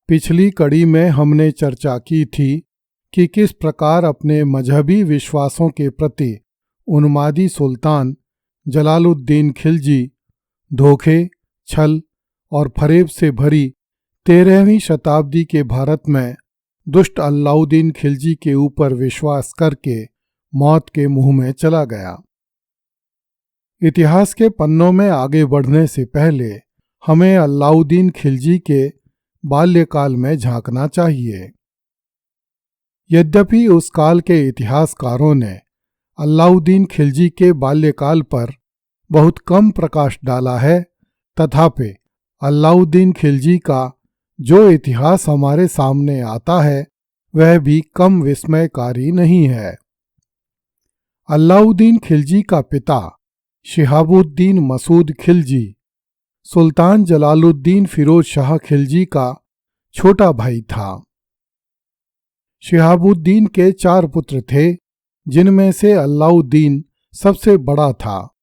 पिछली कड़ी में हमने चर्चा की थी कि किस प्रकार अपने मजहबी विश्वासों के प्रति उन्मादी सुल्तान जलालुद्दीन खिलजी धोखे, छल और फरेब से भरी 13वीं शताब्दी के भारत में दुष्ट अलाउद्दीन खिलजी के ऊपर विश्वास करके मौत के मुंह में चला गया। इतिहास के पन्नों में आगे बढ़ने से पहले हमें अलाउद्दीन खिलजी के बाल्यकाल में झांकना चाहिए। यद्यपि उस काल के इतिहासकारों ने अलाउद्दीन खिलजी के बाल्यकाल पर बहुत कम प्रकाश डाला है, तथापि अलाउद्दीन खिलजी का जो इतिहास हमारे सामने आता है वह भी कम विस्मयकारी नहीं है। अलाउद्दीन खिलजी का पिता शिहाबुद्दीन मसूद खिलजी सुल्तान जलालुद्दीन फिरोज शाह खिलजी का छोटा भाई था। शिहाबुद्दीन के 4 पुत्र थे, जिनमें से अलाउद्दीन सबसे बड़ा था।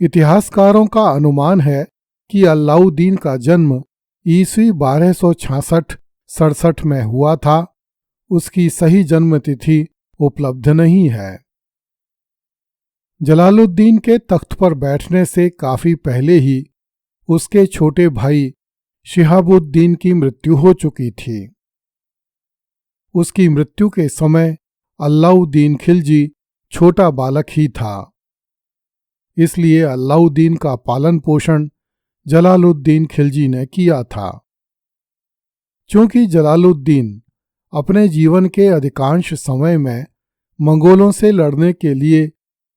इतिहासकारों का अनुमान है कि अलाउद्दीन का जन्म ईस्वी 1266-67 में हुआ था। उसकी सही जन्म तिथि उपलब्ध नहीं है। जलालुद्दीन के तख्त पर बैठने से काफी पहले ही उसके छोटे भाई शिहाबुद्दीन की मृत्यु हो चुकी थी। उसकी मृत्यु के समय अलाउद्दीन खिलजी छोटा बालक ही था, इसलिए अलाउद्दीन का पालन पोषण जलालुद्दीन खिलजी ने किया था। चूंकि जलालुद्दीन अपने जीवन के अधिकांश समय में मंगोलों से लड़ने के लिए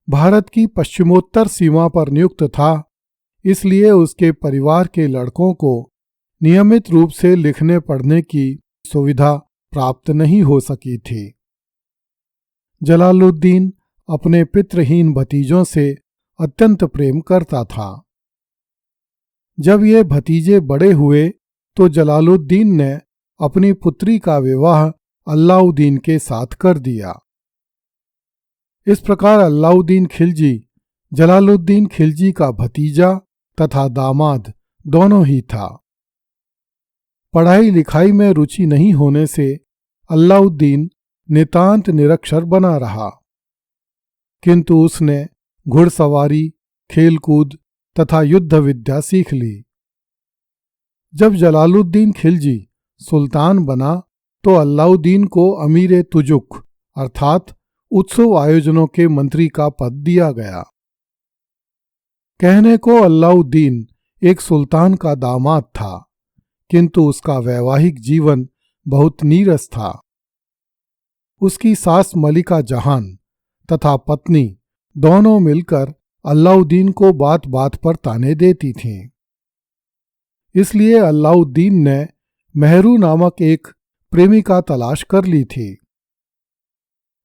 भारत की पश्चिमोत्तर सीमा पर नियुक्त था, इसलिए उसके परिवार के लड़कों को नियमित रूप से लिखने पढ़ने की सुविधा प्राप्त नहीं हो सकी थी। जलालुद्दीन अपने पितृहीन भतीजों से अत्यंत प्रेम करता था। जब ये भतीजे बड़े हुए तो जलालुद्दीन ने अपनी पुत्री का विवाह अलाउद्दीन के साथ कर दिया। इस प्रकार अलाउद्दीन खिलजी जलालुद्दीन खिलजी का भतीजा तथा दामाद दोनों ही था। पढ़ाई लिखाई में रुचि नहीं होने से अलाउद्दीन नितांत निरक्षर बना रहा, किंतु उसने घुड़सवारी, खेलकूद तथा युद्ध विद्या सीख ली। जब जलालुद्दीन खिलजी सुल्तान बना तो अलाउद्दीन को अमीर तुजुक अर्थात उत्सव आयोजनों के मंत्री का पद दिया गया। कहने को अलाउद्दीन एक सुल्तान का दामाद था, किंतु उसका वैवाहिक जीवन बहुत नीरस था। उसकी सास मलिका जहान तथा पत्नी दोनों मिलकर अलाउद्दीन को बात बात पर ताने देती थीं। इसलिए अलाउद्दीन ने मेहरू नामक एक प्रेमिका तलाश कर ली थी।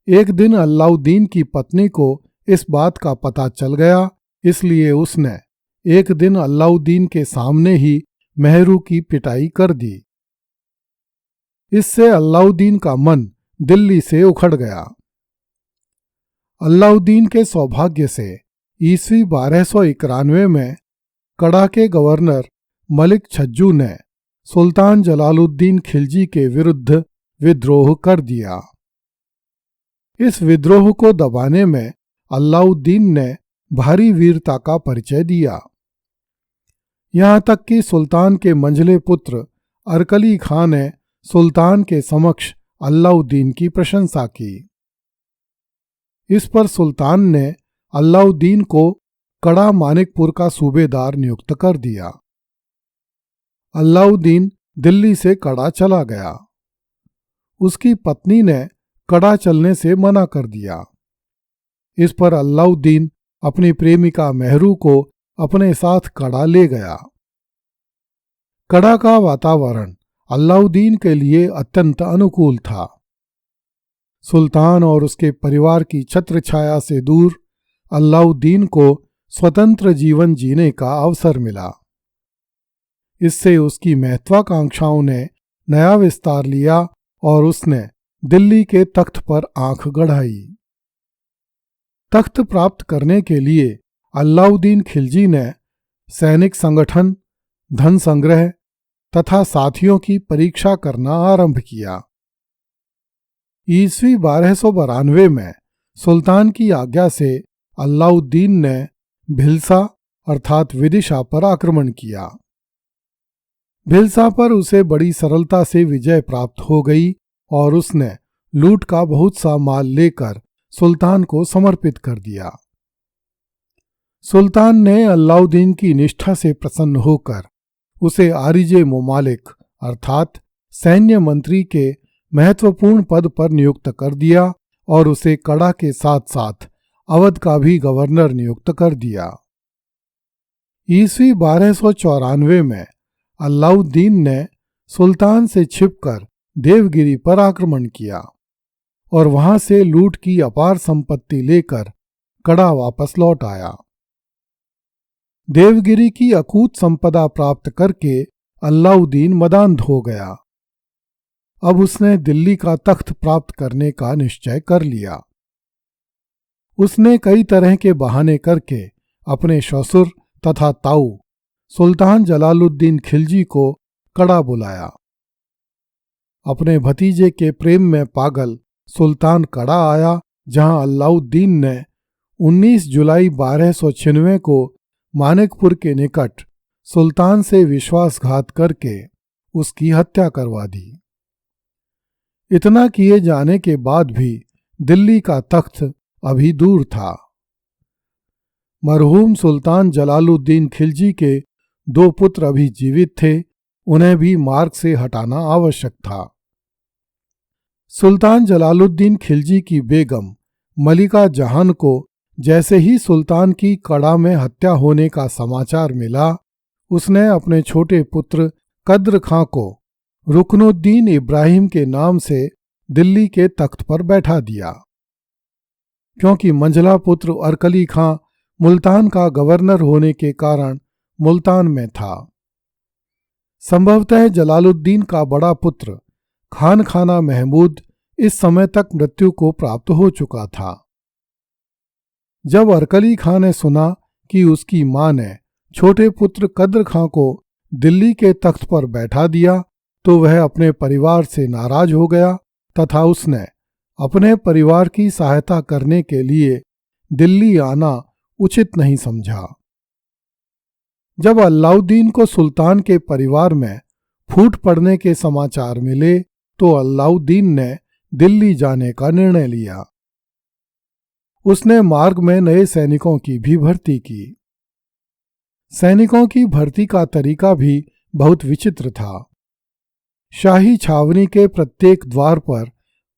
एक दिन अलाउद्दीन की पत्नी को इस बात का पता चल गया, इसलिए उसने एक दिन अलाउद्दीन के सामने ही मेहरू की पिटाई कर दी। इससे अलाउद्दीन का मन दिल्ली से उखड़ गया। अलाउद्दीन के सौभाग्य से ईस्वी 1291 में कड़ा के गवर्नर मलिक छज्जू ने सुल्तान जलालुद्दीन खिलजी के विरुद्ध विद्रोह कर दिया। इस विद्रोह को दबाने में अलाउद्दीन ने भारी वीरता का परिचय दिया। यहाँ तक कि सुल्तान के मंझले पुत्र अरकली खां ने सुल्तान के समक्ष अलाउद्दीन की प्रशंसा की। इस पर सुल्तान ने अलाउद्दीन को कड़ा मानिकपुर का सूबेदार नियुक्त कर दिया। अलाउद्दीन दिल्ली से कड़ा चला गया। उसकी पत्नी ने कड़ा चलने से मना कर दिया। इस पर अलाउद्दीन अपनी प्रेमिका मेहरू को अपने साथ कड़ा ले गया। कड़ा का वातावरण अलाउद्दीन के लिए अत्यंत अनुकूल था। सुल्तान और उसके परिवार की छत्र छाया से दूर अलाउद्दीन को स्वतंत्र जीवन जीने का अवसर मिला। इससे उसकी महत्वाकांक्षाओं ने नया विस्तार लिया और उसने दिल्ली के तख्त पर आंख गड़ाई। तख्त प्राप्त करने के लिए अलाउद्दीन खिलजी ने सैनिक संगठन, धन संग्रह तथा साथियों की परीक्षा करना आरंभ किया। ईस्वी 1292 में सुल्तान की आज्ञा से अलाउद्दीन ने भिल्सा अर्थात विदिशा पर आक्रमण किया। भिल्सा पर उसे बड़ी सरलता से विजय प्राप्त हो गई और उसने लूट का बहुत सा माल लेकर सुल्तान को समर्पित कर दिया। सुल्तान ने अलाउद्दीन की निष्ठा से प्रसन्न होकर उसे आरिजे मुमालिक अर्थात सैन्य मंत्री के महत्वपूर्ण पद पर नियुक्त कर दिया और उसे कड़ा के साथ साथ अवध का भी गवर्नर नियुक्त कर दिया। ईस्वी 1294 में अलाउद्दीन ने सुल्तान से छिपकर देवगिरी पर आक्रमण किया और वहां से लूट की अपार संपत्ति लेकर कड़ा वापस लौट आया। देवगिरी की अकूत संपदा प्राप्त करके अलाउद्दीन मदान्ध हो गया। अब उसने दिल्ली का तख्त प्राप्त करने का निश्चय कर लिया। उसने कई तरह के बहाने करके अपने ससुर तथा ताऊ सुल्तान जलालुद्दीन खिलजी को कड़ा बुलाया। अपने भतीजे के प्रेम में पागल सुल्तान कड़ा आया, जहां अलाउद्दीन ने 19 जुलाई 1296 को मानिकपुर के निकट सुल्तान से विश्वासघात करके उसकी हत्या करवा दी। इतना किए जाने के बाद भी दिल्ली का तख्त अभी दूर था। मरहूम सुल्तान जलालुद्दीन खिलजी के 2 पुत्र अभी जीवित थे, उन्हें भी मार्ग से हटाना आवश्यक था। सुल्तान जलालुद्दीन खिलजी की बेगम मलिका जहान को जैसे ही सुल्तान की कड़ा में हत्या होने का समाचार मिला, उसने अपने छोटे पुत्र कद्र खां को रुकनुद्दीन इब्राहिम के नाम से दिल्ली के तख्त पर बैठा दिया। क्योंकि मंझला पुत्र अरकली खां मुल्तान का गवर्नर होने के कारण मुल्तान में था। संभवतः जलालुद्दीन का बड़ा पुत्र खान खाना महमूद इस समय तक मृत्यु को प्राप्त हो चुका था। जब अरकली खां ने सुना कि उसकी मां ने छोटे पुत्र कद्र खां को दिल्ली के तख्त पर बैठा दिया, तो वह अपने परिवार से नाराज हो गया तथा उसने अपने परिवार की सहायता करने के लिए दिल्ली आना उचित नहीं समझा। जब अलाउद्दीन को सुल्तान के परिवार में फूट पड़ने के समाचार मिले, तो अलाउद्दीन ने दिल्ली जाने का निर्णय लिया। उसने मार्ग में नए सैनिकों की भी भर्ती की। सैनिकों की भर्ती का तरीका भी बहुत विचित्र था। शाही छावनी के प्रत्येक द्वार पर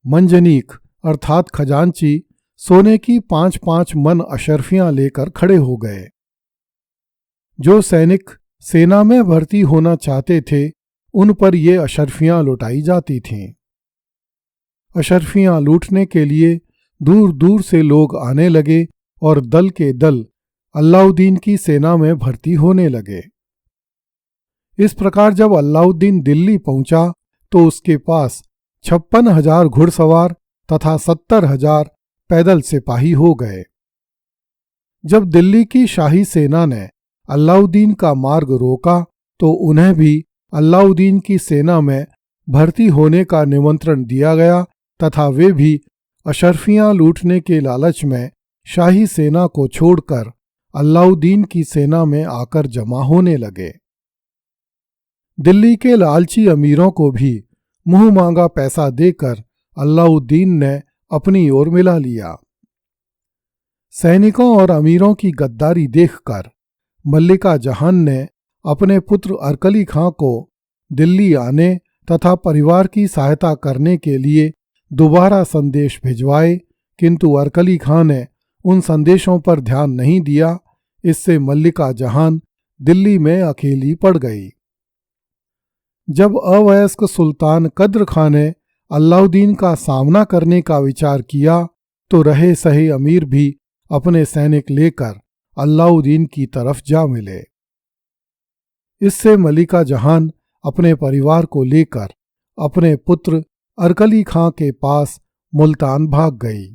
मंजनीक अर्थात खजांची सोने की 5-5 मन अशर्फियां लेकर खड़े हो गए। जो सैनिक सेना में भर्ती होना चाहते थे, उन पर ये अशर्फियां लुटाई जाती थीं। अशर्फियां लूटने के लिए दूर दूर से लोग आने लगे और दल के दल अलाउद्दीन की सेना में भर्ती होने लगे। इस प्रकार जब अलाउद्दीन दिल्ली पहुंचा, तो उसके पास 56,000 घुड़सवार तथा 70,000 पैदल सिपाही हो गए। जब दिल्ली की शाही सेना ने अलाउद्दीन का मार्ग रोका, तो उन्हें भी अलाउद्दीन की सेना में भर्ती होने का निमंत्रण दिया गया तथा वे भी अशर्फियां लूटने के लालच में शाही सेना को छोड़कर अलाउद्दीन की सेना में आकर जमा होने लगे। दिल्ली के लालची अमीरों को भी मुंह मांगा पैसा देकर अलाउद्दीन ने अपनी ओर मिला लिया। सैनिकों और अमीरों की गद्दारी देखकर मल्लिका जहान ने अपने पुत्र अरकली खां को दिल्ली आने तथा परिवार की सहायता करने के लिए दोबारा संदेश भिजवाए, किंतु अरकली खां ने उन संदेशों पर ध्यान नहीं दिया। इससे मल्लिका जहान दिल्ली में अकेली पड़ गई। जब अवयस्क सुल्तान कद्र खां ने अलाउद्दीन का सामना करने का विचार किया, तो रहे सहे अमीर भी अपने सैनिक लेकर अलाउद्दीन की तरफ जा मिले। इससे मलिका जहान अपने परिवार को लेकर अपने पुत्र अरकली खां के पास मुल्तान भाग गई।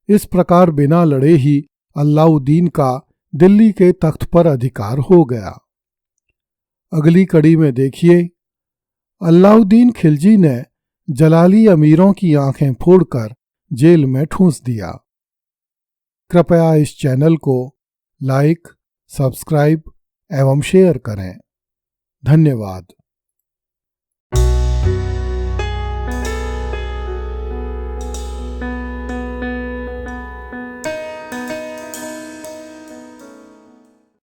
इस प्रकार बिना लड़े ही अलाउद्दीन का दिल्ली के तख्त पर अधिकार हो गया। अगली कड़ी में देखिए, अलाउद्दीन खिलजी ने जलाली अमीरों की आंखें फोड़कर जेल में ठूंस दिया। कृपया इस चैनल को लाइक, सब्सक्राइब एवं शेयर करें। धन्यवाद।